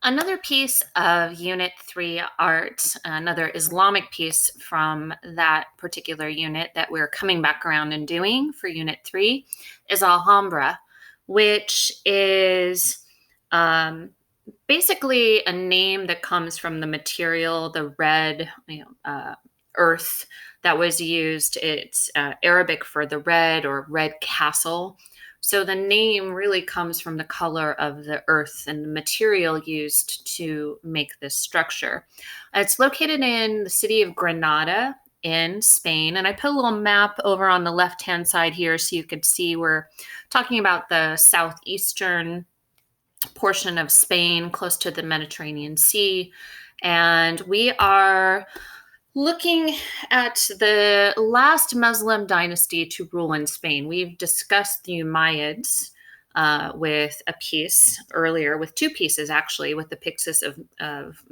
Another piece of Unit 3 art, another Islamic piece from that particular unit that we're coming back around and doing for Unit 3 is Alhambra, which is basically a name that comes from the material, the red earth that was used. It's Arabic for the red or red castle. So the name really comes from the color of the earth and the material used to make this structure. It's located in the city of Granada in Spain. And I put a little map over on the left-hand side here so you could see we're talking about the southeastern portion of Spain, close to the Mediterranean Sea. And we are looking at the last Muslim dynasty to rule in Spain. We've discussed the Umayyads with a piece earlier, with two pieces actually, with the Pyxis of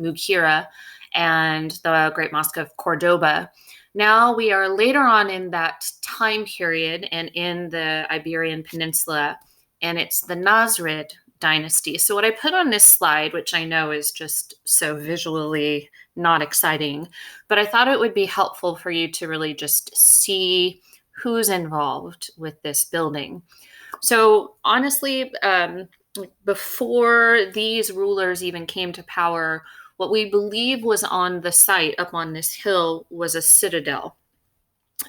Muqarnas and the Great Mosque of Cordoba. Now we are later on in that time period and in the Iberian Peninsula, and it's the Nasrid Dynasty. So what I put on this slide, which I know is just so visually not exciting, but I thought it would be helpful for you to really just see who's involved with this building. So honestly, before these rulers even came to power, what we believe was on the site up on this hill was a citadel.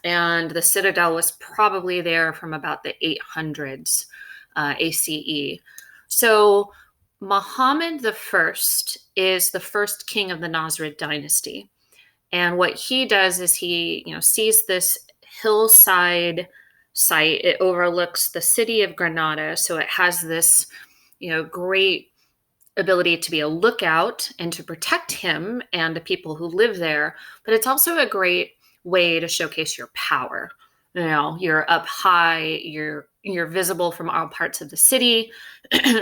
And the citadel was probably there from about the 800s ACE. So Muhammad I is the first king of the Nasrid Dynasty. And what he does is he, sees this hillside site. It overlooks the city of Granada. So it has this, great ability to be a lookout and to protect him and the people who live there. But it's also a great way to showcase your power. You're up high, you're visible from all parts of the city.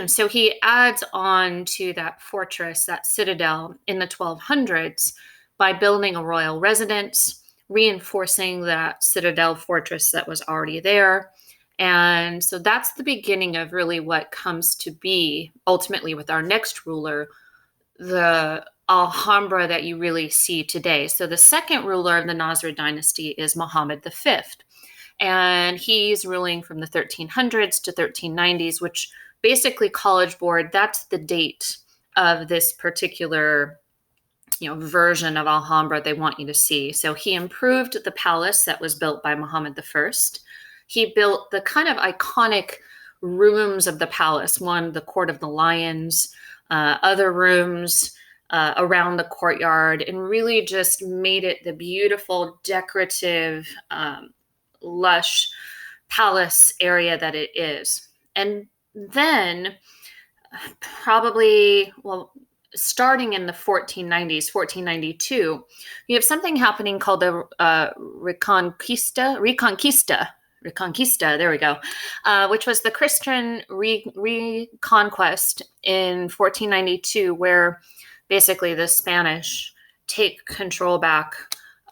So he adds on to that fortress, that citadel in the 1200s by building a royal residence, reinforcing that citadel fortress that was already there. And so that's the beginning of really what comes to be ultimately with our next ruler, the Alhambra that you really see today. So the second ruler of the Nasrid dynasty is Muhammad V. And he's ruling from the 1300s to 1390s, which basically College Board, that's the date of this particular, version of Alhambra they want you to see. So he improved the palace that was built by Muhammad I. He built the kind of iconic rooms of the palace, one, the Court of the Lions, other rooms around the courtyard, and really just made it the beautiful, decorative, lush palace area that it is. And then probably, starting in the 1490s, 1492, you have something happening called the Reconquista, there we go, which was the Christian reconquest in 1492, where basically the Spanish take control back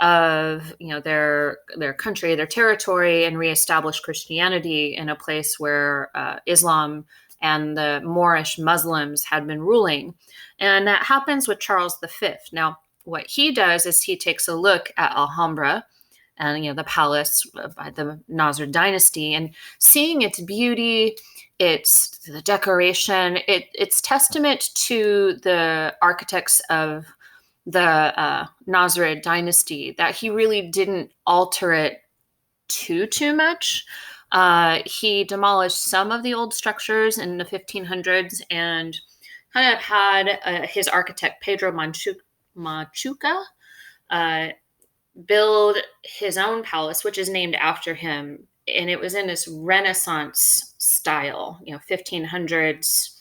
of their country, their territory, and reestablish Christianity in a place where Islam and the Moorish Muslims had been ruling. And that happens with Charles V. Now, what he does is he takes a look at Alhambra and the palace by the Nasrid dynasty, and seeing its beauty, its the decoration, it's testament to the architects of the Nasrid dynasty that he really didn't alter it too much. He demolished some of the old structures in the 1500s and kind of had his architect Pedro Machuca build his own palace, which is named after him. And it was in this Renaissance style, 1500s.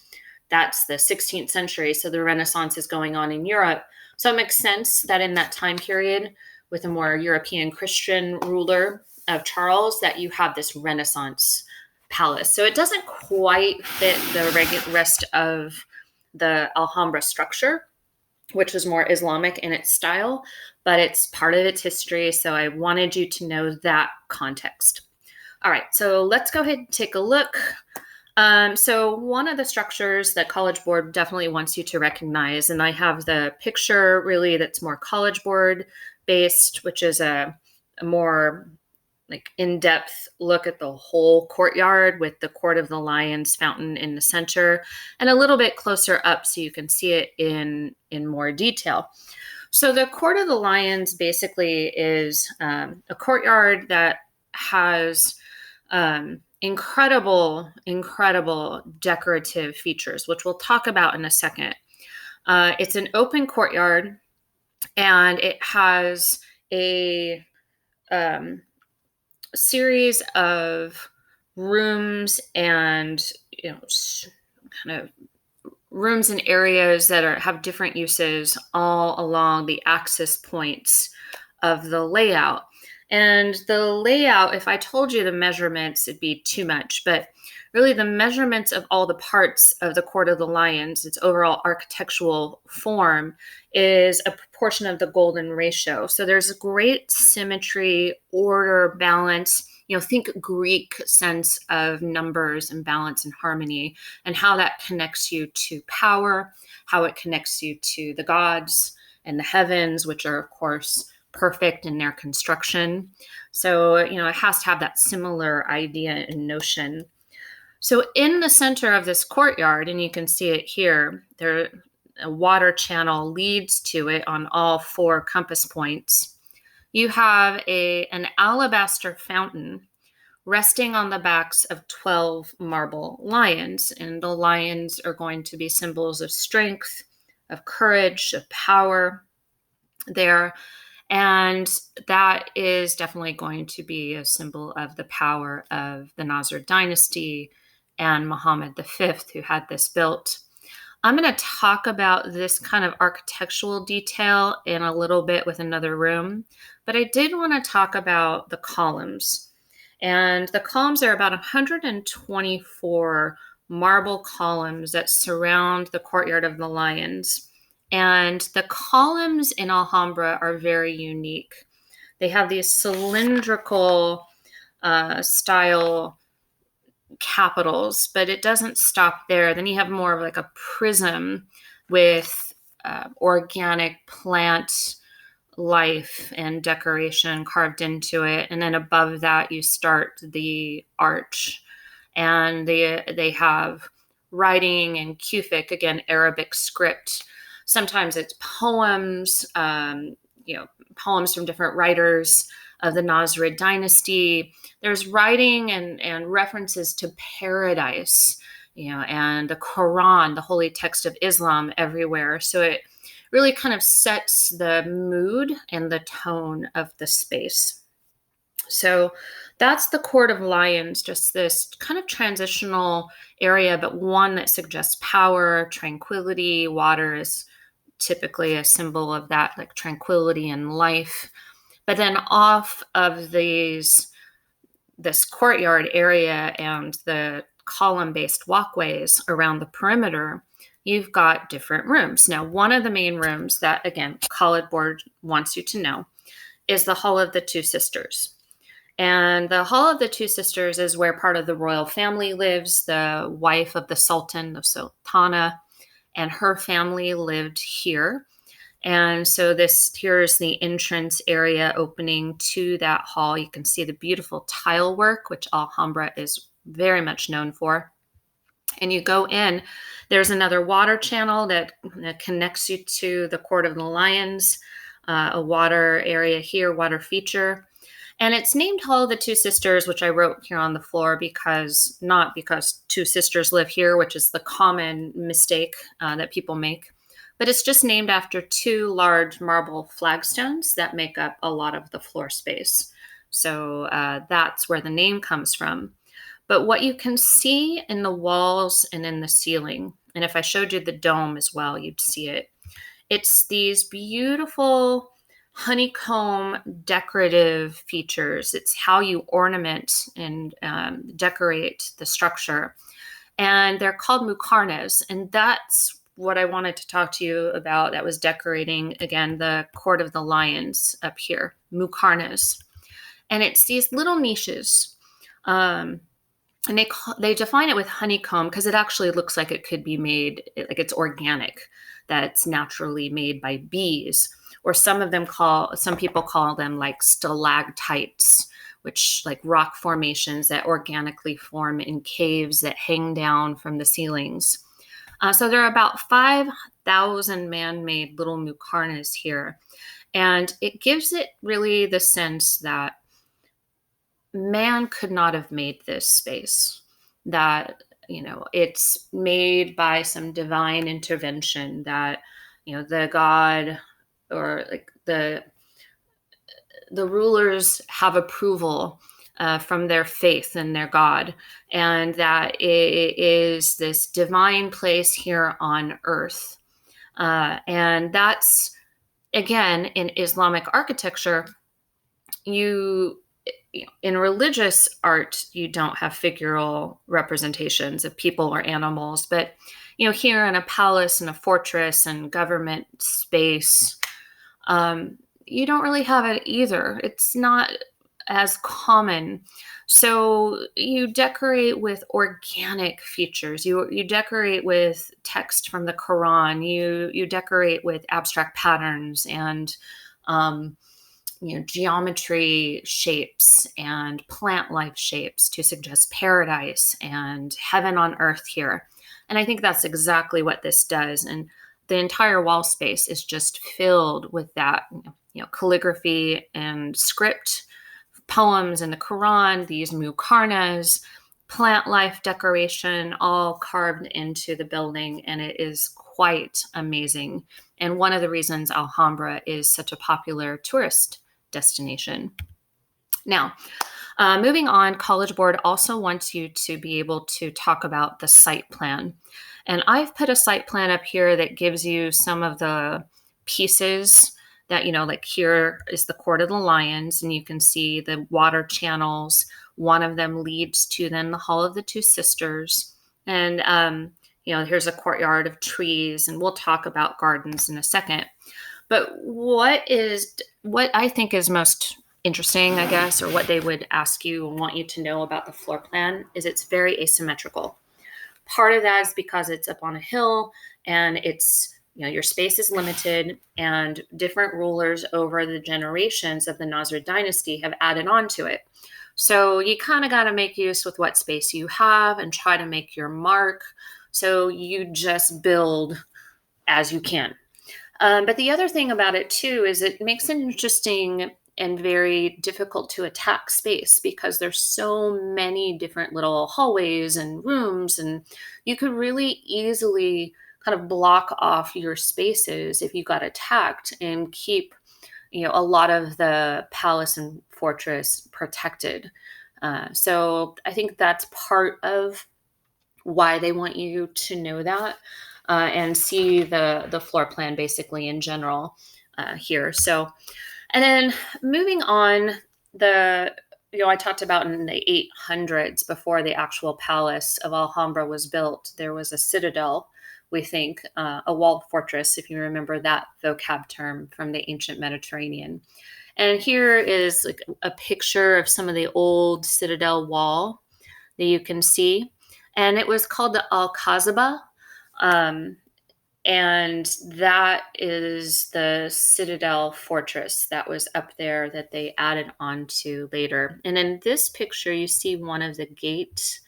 That's the 16th century. So the Renaissance is going on in Europe. So it makes sense that in that time period, with a more European Christian ruler of Charles, that you have this Renaissance palace. So it doesn't quite fit the rest of the Alhambra structure, which was more Islamic in its style, but it's part of its history. So I wanted you to know that context. All right, so let's go ahead and take a look. So one of the structures that College Board definitely wants you to recognize, and I have the picture really that's more College Board based, which is a more like in-depth look at the whole courtyard with the Court of the Lions fountain in the center, and a little bit closer up so you can see it in more detail. So the Court of the Lions basically is a courtyard that has incredible decorative features, which we'll talk about in a second. It's an open courtyard, and it has a series of rooms and kind of rooms and areas that have different uses all along the axis points of the layout. And the layout, if I told you the measurements, it'd be too much, but really the measurements of all the parts of the Court of the Lions, its overall architectural form, is a proportion of the golden ratio. So there's a great symmetry, order, balance, think Greek sense of numbers and balance and harmony, and how that connects you to power, how it connects you to the gods and the heavens, which are, of course, perfect in their construction. So, it has to have that similar idea and notion. So in the center of this courtyard, and you can see it here, a water channel leads to it on all 4 compass points. You have an alabaster fountain resting on the backs of 12 marble lions. And the lions are going to be symbols of strength, of courage, of power there. And that is definitely going to be a symbol of the power of the Nasrid Dynasty and Muhammad V, who had this built. I'm going to talk about this kind of architectural detail in a little bit with another room, but I did want to talk about the columns. And the columns are about 124 marble columns that surround the courtyard of the lions. And the columns in Alhambra are very unique. They have these cylindrical style capitals, but it doesn't stop there. Then you have more of like a prism with organic plant life and decoration carved into it. And then above that, you start the arch. And they have writing and Kufic, again, Arabic script. Sometimes it's poems, poems from different writers of the Nasrid Dynasty. There's writing and references to paradise, and the Quran, the holy text of Islam, everywhere. So it really kind of sets the mood and the tone of the space. So that's the Court of Lions, just this kind of transitional area, but one that suggests power, tranquility. Water is typically a symbol of that, like tranquility and life. But then off of this courtyard area and the column-based walkways around the perimeter, you've got different rooms. Now, one of the main rooms that, again, College Board wants you to know is the Hall of the Two Sisters. And the Hall of the Two Sisters is where part of the royal family lives. The wife of the Sultan, the Sultana, and her family lived here. And so here is the entrance area opening to that hall. You can see the beautiful tile work, which Alhambra is very much known for. And you go in, there's another water channel that connects you to the Court of the Lions, a water area here, water feature. And it's named Hall of the Two Sisters, which I wrote here on the floor not because two sisters live here, which is the common mistake that people make, but it's just named after 2 large marble flagstones that make up a lot of the floor space. So that's where the name comes from. But what you can see in the walls and in the ceiling, and if I showed you the dome as well, you'd see it. It's these beautiful honeycomb decorative features. It's how you ornament and decorate the structure. And they're called Muqarnas. And that's what I wanted to talk to you about that was decorating, again, the Court of the Lions up here, Muqarnas. And it's these little niches. And they define it with honeycomb because it actually looks like it could be made, like it's organic, that's naturally made by bees. Or some people call them like stalactites, which like rock formations that organically form in caves that hang down from the ceilings. So there are about 5,000 man-made little Muqarnas here. And it gives it really the sense that man could not have made this space, that it's made by some divine intervention, that the god, or like the rulers have approval from their faith and their god, and that it is this divine place here on earth. And that's, again, in Islamic architecture, in religious art, you don't have figural representations of people or animals, but here in a palace and a fortress and government space, you don't really have it either. It's not as common. So you decorate with organic features. You decorate with text from the Quran. You decorate with abstract patterns and geometry shapes and plant life shapes to suggest paradise and heaven on earth here. And I think that's exactly what this does. And the entire wall space is just filled with that, calligraphy and script, poems in the Quran, these muqarnas, plant life decoration, all carved into the building. And it is quite amazing. And one of the reasons Alhambra is such a popular tourist destination. Now, moving on, College Board also wants you to be able to talk about the site plan. And I've put a site plan up here that gives you some of the pieces that, like here is the Court of the Lions, and you can see the water channels. One of them leads to then the Hall of the Two Sisters. And, here's a courtyard of trees, and we'll talk about gardens in a second. But what I think is most interesting, I guess, or what they would ask you and want you to know about the floor plan is it's very asymmetrical. Part of that is because it's up on a hill and it's, your space is limited, and different rulers over the generations of the Nasrid Dynasty have added on to it. So you kind of got to make use with what space you have and try to make your mark. So you just build as you can. But the other thing about it, too, is it makes an interesting and very difficult to attack space because there's so many different little hallways and rooms, and you could really easily kind of block off your spaces if you got attacked and keep, a lot of the palace and fortress protected. So I think that's part of why they want you to know that. And see the floor plan basically in general here. So, and then moving on, I talked about in the 800s, before the actual palace of Alhambra was built, there was a citadel, we think, a walled fortress, if you remember that vocab term from the ancient Mediterranean. And here is like a picture of some of the old citadel wall that you can see. And it was called the Alcazaba. And that is the citadel fortress that was up there that they added on to later. And in this picture, you see one of the gates,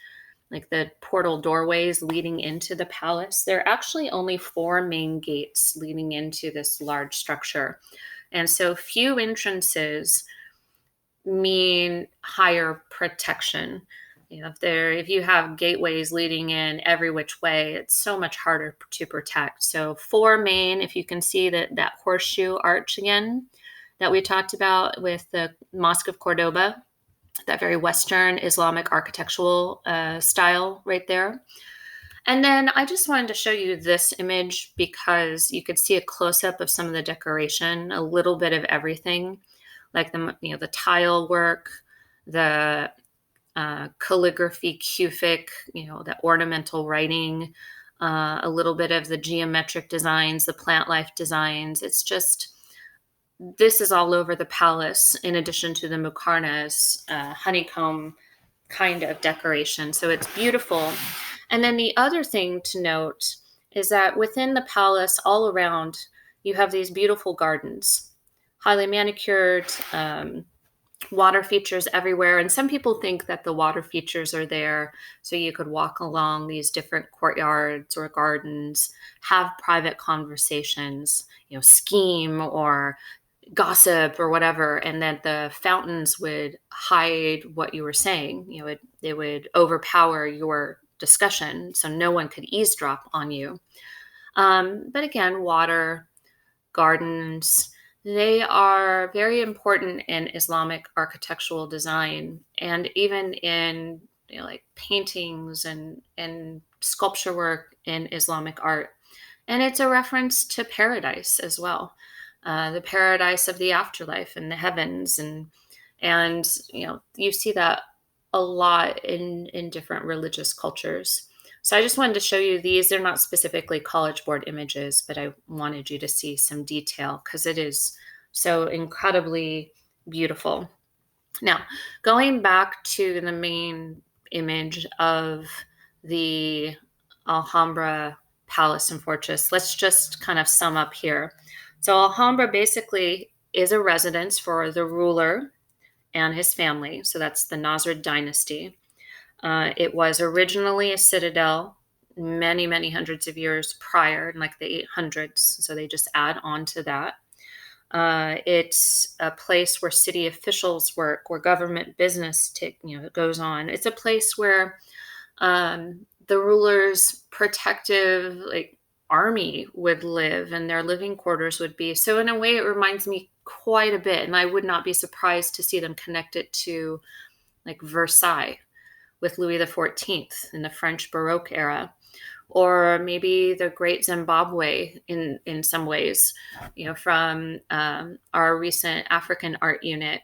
like the portal doorways leading into the palace. There are actually only 4 main gates leading into this large structure. And so few entrances mean higher protection. If you have gateways leading in every which way, it's so much harder to protect. So 4 main, if you can see that horseshoe arch again that we talked about with the Mosque of Cordoba, that very Western Islamic architectural style right there. And then I just wanted to show you this image because you could see a close-up of some of the decoration, a little bit of everything, like the tile work, the calligraphy, Cufic, the ornamental writing, a little bit of the geometric designs, the plant life designs. It's just, this is all over the palace, in addition to the Muqarnas, honeycomb kind of decoration. So it's beautiful. And then the other thing to note is that within the palace, all around, you have these beautiful gardens, highly manicured, water features everywhere. And some people think that the water features are there so you could walk along these different courtyards or gardens, have private conversations, scheme or gossip or whatever, and that the fountains would hide what you were saying. They would overpower your discussion so no one could eavesdrop on you. But again, water, gardens, they are very important in Islamic architectural design, and even in like paintings and sculpture work in Islamic art. And it's a reference to paradise as well, the paradise of the afterlife and the heavens, and you see that a lot in different religious cultures. So I just wanted to show you these. They're not specifically College Board images, but I wanted you to see some detail because it is so incredibly beautiful. Now, going back to the main image of the Alhambra Palace and Fortress, let's just kind of sum up here. So Alhambra basically is a residence for the ruler and his family. So that's the Nasrid Dynasty. It was originally a citadel many, many hundreds of years prior, in like the 800s. So they just add on to that. It's a place where city officials work, where government business goes on. It's a place where the ruler's protective army would live, and their living quarters would be. So in a way, it reminds me quite a bit, and I would not be surprised to see them connect it to like Versailles with Louis XIV in the French Baroque era, or maybe the Great Zimbabwe in some ways, from our recent African art unit,